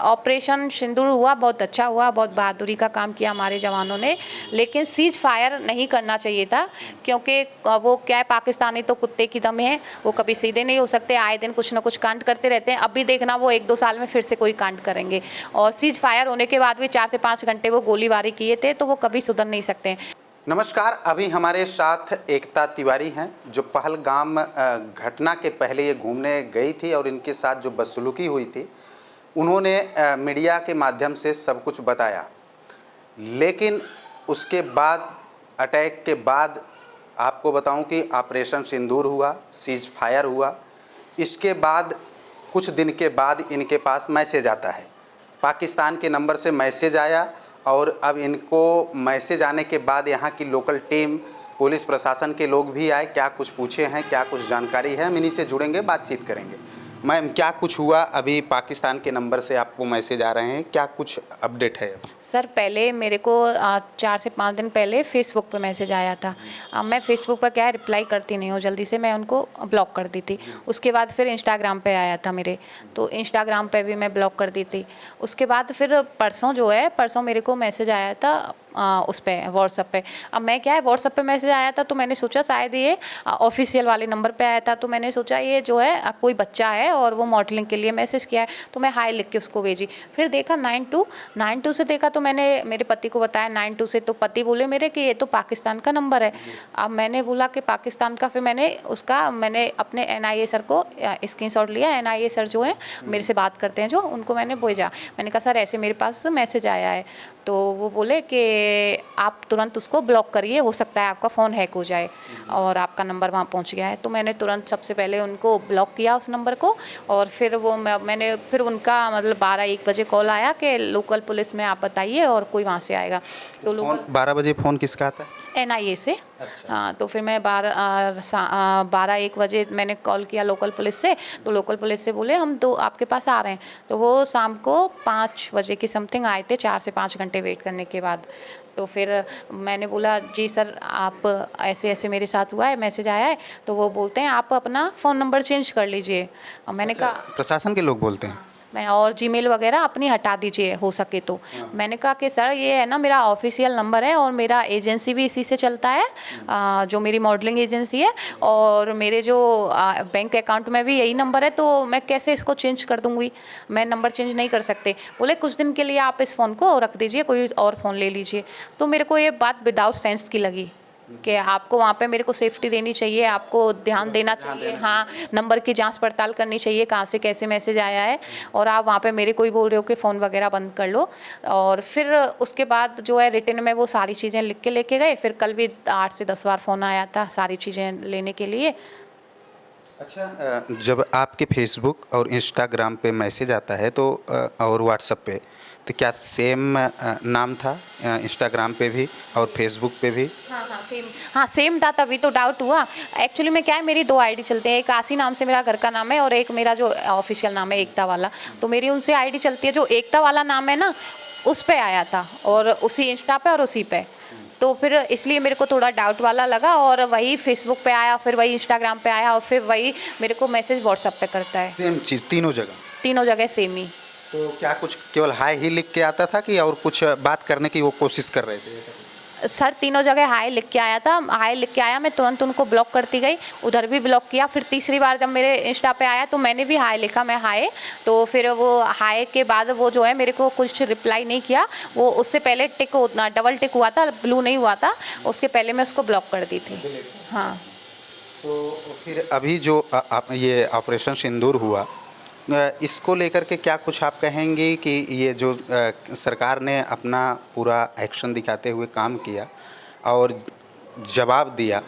Operation सिंदूर हुआ, बहुत अच्छा हुआ, बहुत बहादुरी का काम किया हमारे जवानों ने, लेकिन सीज फायर नहीं करना चाहिए था, क्योंकि वो क्या है, पाकिस्तानी तो कुत्ते की दम है, वो कभी सीधे नहीं हो सकते, आए दिन कुछ ना कुछ कांड करते रहते हैं। अभी देखना वो 1-2 साल में फिर से कोई कांड करेंगे, और सीज फायर होने के बाद भी 4 से 5 घंटे वो गोलीबारी किए थे, तो वो कभी सुधर नहीं सकते हैं। नमस्कार, अभी हमारे साथ एकता तिवारी हैं जो पहलगाम घटना के पहले ये घूमने गई थी और इनके साथ जो बदसलूकी हुई थी उन्होंने मीडिया के माध्यम से सब कुछ बताया। लेकिन उसके बाद, अटैक के बाद, आपको बताऊं कि ऑपरेशन सिंदूर हुआ, सीज फायर हुआ। इसके बाद कुछ दिन के बाद इनके पास मैसेज आता है, पाकिस्तान के नंबर से मैसेज आया, और अब इनको मैसेज आने के बाद यहाँ की लोकल टीम, पुलिस प्रशासन के लोग भी आए। क्या कुछ पूछे हैं, क्या कुछ जानकारी है, हम इन्हीं से जुड़ेंगे, बातचीत करेंगे। मैम, क्या कुछ हुआ? अभी पाकिस्तान के नंबर से आपको मैसेज आ रहे हैं, क्या कुछ अपडेट है? सर, पहले मेरे को 4 से 5 दिन पहले फेसबुक पे मैसेज आया था। मैं फेसबुक पर क्या है, रिप्लाई करती नहीं हूँ जल्दी से, मैं उनको ब्लॉक कर दी थी। उसके बाद फिर इंस्टाग्राम पे आया था मेरे, तो इंस्टाग्राम पे भी मैं ब्लॉक कर दी थी। उसके बाद फिर परसों मेरे को मैसेज आया था उस पे, व्हाट्सएप पे। अब मैं क्या है, व्हाट्सएप पे मैसेज आया था तो मैंने सोचा शायद ये ऑफिशियल वाले नंबर पे आया था, तो मैंने सोचा ये जो है कोई बच्चा है और वो मॉडलिंग के लिए मैसेज किया है, तो मैं हाय लिख के उसको भेजी। फिर देखा 92 से देखा, तो मैंने मेरे पति को बताया 92 से, तो पति बोले मेरे कि ये तो पाकिस्तान का नंबर है। अब मैंने बोला कि पाकिस्तान का, फिर मैंने अपने NIA सर को स्क्रीनशॉट लिया। NIA सर जो है मेरे से बात करते हैं, जो उनको मैंने भेजा। मैंने कहा सर ऐसे मेरे पास मैसेज आया है, तो वो बोले कि आप तुरंत उसको ब्लॉक करिए, हो सकता है आपका फ़ोन हैक हो जाए और आपका नंबर वहाँ पहुँच गया है। तो मैंने तुरंत सबसे पहले उनको ब्लॉक किया उस नंबर को, और फिर मैंने फिर उनका मतलब 12-1 बजे कॉल आया कि लोकल पुलिस में आप बताइए और कोई वहाँ से आएगा। तो लोकल 12 बजे फ़ोन किसका आता है? NIA से। अच्छा। हाँ, तो फिर मैं 12-1 बजे मैंने कॉल किया लोकल पुलिस से, तो लोकल पुलिस से बोले हम तो आपके पास आ रहे हैं। तो वो शाम को 5 बजे की समथिंग आए थे, 4 से 5 घंटे वेट करने के बाद। तो फिर मैंने बोला जी सर, आप ऐसे ऐसे मेरे साथ हुआ है, मैसेज आया है। तो वो बोलते हैं आप अपना फ़ोन नंबर चेंज कर लीजिए। और मैंने कहा, प्रशासन के लोग बोलते हैं और जीमेल वगैरह अपनी हटा दीजिए हो सके तो। मैंने कहा कि सर ये है ना मेरा ऑफिशियल नंबर है, और मेरा एजेंसी भी इसी से चलता है, जो मेरी मॉडलिंग एजेंसी है, और मेरे जो बैंक अकाउंट में भी यही नंबर है, तो मैं कैसे इसको चेंज कर दूँगी? मैं नंबर चेंज नहीं कर सकते। बोले कुछ दिन के लिए आप इस फ़ोन को रख दीजिए, कोई और फ़ोन ले लीजिए। तो मेरे को ये बात विदाउट सेंस की लगी कि आपको वहाँ पे मेरे को सेफ्टी देनी चाहिए, आपको ध्यान देना चाहिए, हाँ, नंबर की जांच पड़ताल करनी चाहिए कहाँ से कैसे मैसेज आया है, और आप वहाँ पे मेरे को ही बोल रहे हो कि फ़ोन वगैरह बंद कर लो। और फिर उसके बाद जो है रिटर्न में वो सारी चीज़ें लिख के लेके गए। फिर कल भी 8 से 10 बार फ़ोन आया था सारी चीज़ें लेने के लिए। अच्छा, जब आपके फेसबुक और इंस्टाग्राम पे मैसेज आता है तो और व्हाट्सएप पे, तो क्या सेम नाम था इंस्टाग्राम पे भी और फेसबुक पे भी? हाँ, सेम था, तभी तो डाउट हुआ। एक्चुअली में क्या है, मेरी 2 आईडी चलती है, एक आसी नाम से मेरा घर का नाम है, और एक मेरा जो ऑफिशियल नाम है एकता वाला। तो मेरी उनसे आईडी चलती है, जो एकता वाला नाम है ना, उस पे आया था, और उसी इंस्टा पे और उसी पे। तो फिर इसलिए मेरे को थोड़ा डाउट वाला लगा, और वही फेसबुक पे आया, फिर वही इंस्टाग्राम पे आया, और फिर वही मेरे को मैसेज व्हाट्सएप पे करता है। सेम चीज़ तीनों जगह? तीनों जगह सेम ही। तो क्या कुछ केवल हाय ही लिख के आता था कि और कुछ बात करने की वो कोशिश कर रहे थे? सर, तीनों जगह हाय लिख के आया था। हाय लिख के आया, मैं तुरंत उनको ब्लॉक करती गई, उधर भी ब्लॉक किया। फिर तीसरी बार जब मेरे इंस्टा पे आया तो मैंने भी हाय लिखा, मैं हाय। तो फिर वो हाय के बाद वो जो है मेरे को कुछ रिप्लाई नहीं किया। वो उससे पहले टिक उतना डबल टिक हुआ था, ब्लू नहीं हुआ था, उसके पहले मैं उसको ब्लॉक कर दी थी। हाँ। तो फिर अभी जो ये ऑपरेशन सिंदूर हुआ, इसको लेकर के क्या कुछ आप कहेंगे कि ये जो सरकार ने अपना पूरा एक्शन दिखाते हुए काम किया और जवाब दिया,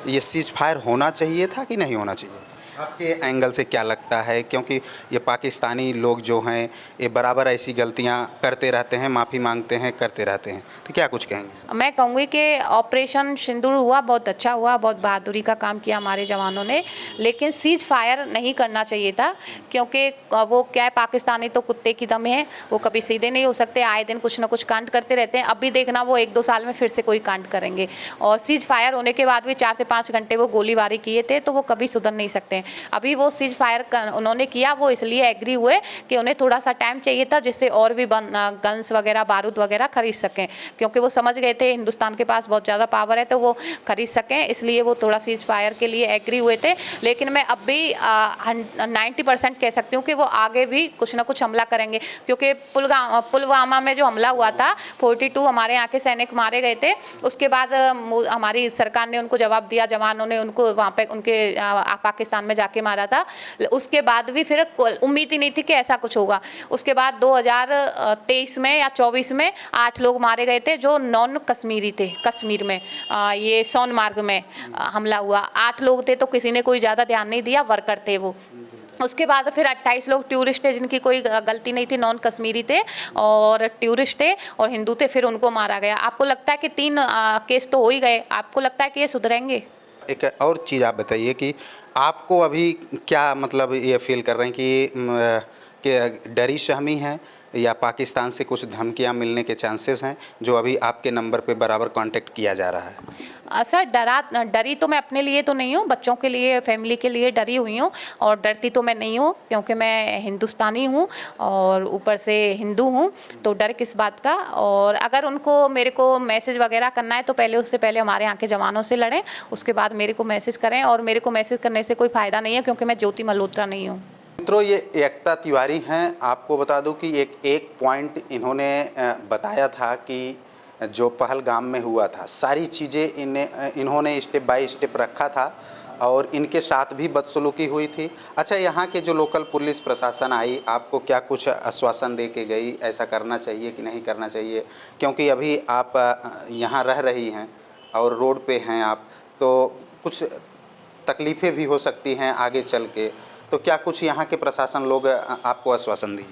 ये सीज़ फायर होना चाहिए था कि नहीं होना चाहिए? आपके एंगल से क्या लगता है? क्योंकि ये पाकिस्तानी लोग जो हैं ये बराबर ऐसी गलतियां करते रहते हैं, माफ़ी मांगते हैं, करते रहते हैं, तो क्या कुछ कहेंगे? मैं कहूँगी कि ऑपरेशन सिंदूर हुआ, बहुत अच्छा हुआ, बहुत बहादुरी का काम किया हमारे जवानों ने, लेकिन सीज फायर नहीं करना चाहिए था, क्योंकि वो क्या है, पाकिस्तानी तो कुत्ते की दम है, वो कभी सीधे नहीं हो सकते, आए दिन कुछ ना कुछ कांड करते रहते हैं। अभी देखना वो 1-2 साल में फिर से कोई कांड करेंगे, और सीज फायर होने के बाद भी 4 से 5 घंटे वो गोलीबारी किए थे, तो वो कभी सुधर नहीं सकते हैं। अभी वो सीज फायर उन्होंने किया, वो इसलिए एग्री हुए कि उन्हें थोड़ा सा टाइम चाहिए था जिससे और भी गन्स वगैरह, बारूद वगैरह खरीद सकें, क्योंकि वो समझ गए थे हिंदुस्तान के पास बहुत ज़्यादा पावर है तो वो खरीद सकें, इसलिए वो थोड़ा सीज फायर के लिए एग्री हुए थे। लेकिन मैं अब भी 90% कह सकती हूँ कि वो आगे भी कुछ ना कुछ हमला करेंगे, क्योंकि पुलवामा में जो हमला हुआ था, 42 हमारे यहाँ के सैनिक मारे गए थे। उसके बाद हमारी सरकार ने उनको जवाब दिया, जवानों ने उनको वहाँ पे उनके पाकिस्तान में जाके मारा था। उसके बाद भी फिर उम्मीद ही नहीं थी कि ऐसा कुछ होगा। उसके बाद 2023 में या 24 में 8 लोग मारे गए थे जो नॉन कश्मीरी थे। कश्मीर में ये सोनमार्ग में हमला हुआ, 8 लोग थे तो किसी ने कोई ज़्यादा ध्यान नहीं दिया, वर्कर थे वो। उसके बाद फिर 28 लोग टूरिस्ट थे जिनकी कोई गलती नहीं थी, नॉन कश्मीरी थे और टूरिस्ट थे और हिंदू थे, फिर उनको मारा गया। आपको लगता है कि 3 केस तो हो ही गए, आपको लगता है कि ये सुधरेंगे? एक और चीज़ आप बताइए कि आपको अभी क्या मतलब ये फील कर रहे हैं कि डरी सहमी है या पाकिस्तान से कुछ धमकियां मिलने के चांसेस हैं जो अभी आपके नंबर पे बराबर कांटेक्ट किया जा रहा है? सर डरी तो मैं अपने लिए तो नहीं हूँ, बच्चों के लिए, फैमिली के लिए डरी हुई हूँ, और डरती तो मैं नहीं हूँ क्योंकि मैं हिंदुस्तानी हूँ और ऊपर से हिंदू हूँ, तो डर किस बात का। और अगर उनको मेरे को मैसेज वगैरह करना है तो पहले उससे पहले हमारे यहाँ के जवानों से लड़ें, उसके बाद मेरे को मैसेज करें, और मेरे को मैसेज करने से कोई फ़ायदा नहीं है क्योंकि मैं ज्योति मल्होत्रा नहीं हूँ। मित्रों, ये एकता तिवारी हैं। आपको बता दूं कि एक पॉइंट इन्होंने बताया था कि जो पहलगाम में हुआ था, सारी चीज़ें इन्होंने स्टेप बाय स्टेप रखा था और इनके साथ भी बदसलूकी हुई थी। अच्छा, यहाँ के जो लोकल पुलिस प्रशासन आई, आपको क्या कुछ आश्वासन दे के गई, ऐसा करना चाहिए कि नहीं करना चाहिए? क्योंकि अभी आप यहाँ रह रही हैं और रोड पे हैं आप, तो कुछ तकलीफ़ें भी हो सकती हैं आगे चल के, तो क्या कुछ यहाँ के प्रशासन लोग आपको आश्वासन दिए?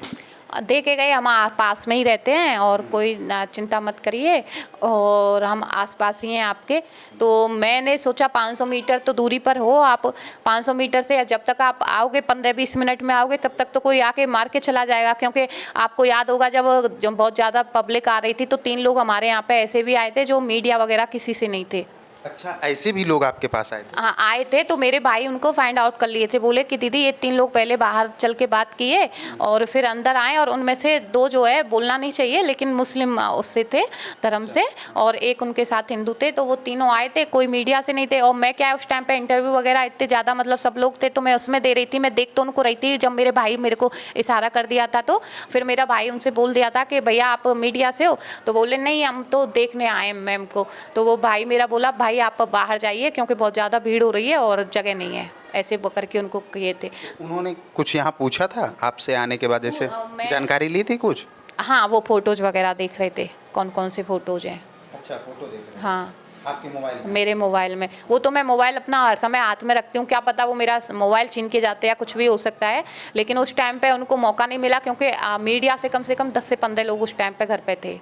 दे के गए, हम पास में ही रहते हैं और कोई चिंता मत करिए, और हम आसपास ही हैं आपके। तो मैंने सोचा 500 मीटर तो दूरी पर हो आप, 500 मीटर से जब तक आप आओगे 15-20 मिनट में आओगे तब तक तो कोई आके मार के चला जाएगा, क्योंकि आपको याद होगा जब बहुत ज़्यादा पब्लिक आ रही थी तो 3 लोग हमारे यहाँ पे ऐसे भी आए थे जो मीडिया वगैरह किसी से नहीं थे। अच्छा, ऐसे भी लोग आपके पास आए थे? हाँ, आए थे, तो मेरे भाई उनको फाइंड आउट कर लिए थे, बोले कि दीदी ये 3 लोग पहले बाहर चल के बात किए और फिर अंदर आए, और उनमें से 2 जो है बोलना नहीं चाहिए लेकिन मुस्लिम उससे थे, धर्म से, और एक उनके साथ हिंदू थे, तो वो तीनों आए थे, कोई मीडिया से नहीं थे। और मैं क्या, उस टाइम पे इंटरव्यू वगैरह इतने ज़्यादा मतलब सब लोग थे तो मैं उसमें दे रही थी, मैं देख तो उनको रही थी। जब मेरे भाई मेरे को इशारा कर दिया था तो फिर मेरा भाई उनसे बोल दिया था कि भैया आप मीडिया से हो? तो बोले नहीं, हम तो देखने आए मैम को। तो वो भाई मेरा बोला भाई आप बाहर जाइए क्योंकि बहुत ज़्यादा भीड़ हो रही है और जगह नहीं है, ऐसे करके उनको किए थे। उन्होंने कुछ यहाँ पूछा था आपसे आने के बाद, जैसे जानकारी ली थी कुछ? हाँ, वो फोटोज़ वगैरह देख रहे थे, कौन कौन से फ़ोटोज़ हैं। अच्छा, फोटो देख रहे हैं? हाँ, आपके मोबाइल में? मेरे मोबाइल में। वो तो मैं मोबाइल अपना हर समय हाथ में रखती हूँ, क्या पता वो मेरा मोबाइल छीन के जाते या कुछ भी हो सकता है, लेकिन उस टाइम पे उनको मौका नहीं मिला क्योंकि मीडिया से कम 10 से 15 लोग उस टाइम पे घर पे थे।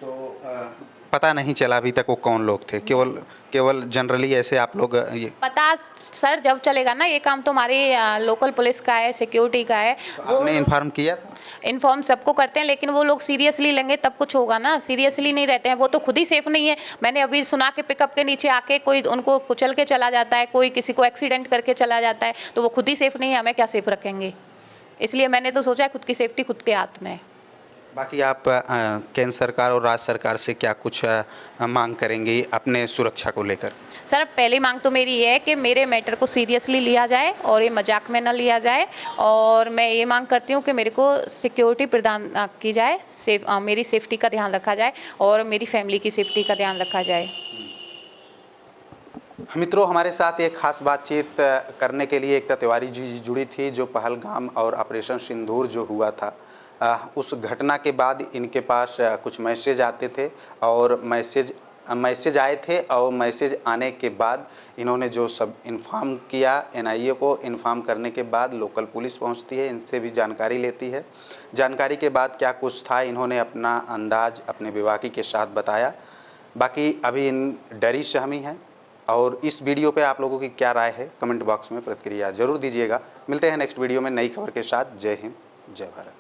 तो पता नहीं चला अभी तक वो कौन लोग थे? केवल जनरली ऐसे आप लोग ये पता सर जब चलेगा ना, ये काम तो हमारी लोकल पुलिस का है, सिक्योरिटी का है। तो आपने इन्फॉर्म किया? इन्फॉर्म सबको करते हैं, लेकिन वो लोग सीरियसली लेंगे तब कुछ होगा ना, सीरियसली नहीं रहते हैं, वो तो खुद ही सेफ नहीं है। मैंने अभी सुना कि पिकअप के नीचे आके कोई उनको कुचल के चला जाता है, कोई किसी को एक्सीडेंट करके चला जाता है, तो वो खुद ही सेफ नहीं है, हमें क्या सेफ रखेंगे? इसलिए मैंने तो सोचा है खुद की सेफ्टी खुद के हाथ में है। बाकी आप केंद्र सरकार और राज्य सरकार से क्या कुछ मांग करेंगी अपने सुरक्षा को लेकर? सर पहली मांग तो मेरी ये है कि मेरे मैटर को सीरियसली लिया जाए और ये मजाक में न लिया जाए, और मैं ये मांग करती हूँ कि मेरे को सिक्योरिटी प्रदान की जाए, मेरी सेफ्टी का ध्यान रखा जाए और मेरी फैमिली की सेफ्टी का ध्यान रखा जाए। मित्रों, हमारे साथ एक खास बातचीत करने के लिए एकता तिवारी जी जुड़ी थी, जो पहलगाम और ऑपरेशन सिंदूर जो हुआ था उस घटना के बाद इनके पास कुछ मैसेज आते थे और मैसेज आए थे, और मैसेज आने के बाद इन्होंने जो सब इन्फॉर्म किया, एनआईए को इन्फॉर्म करने के बाद लोकल पुलिस पहुंचती है, इनसे भी जानकारी लेती है। जानकारी के बाद क्या कुछ था, इन्होंने अपना अंदाज अपने बेबाकी के साथ बताया। बाकी अभी इन डरी सहमी हैं, और इस वीडियो पे आप लोगों की क्या राय है कमेंट बॉक्स में प्रतिक्रिया ज़रूर दीजिएगा। मिलते हैं नेक्स्ट वीडियो में नई खबर के साथ। जय हिंद, जय भारत।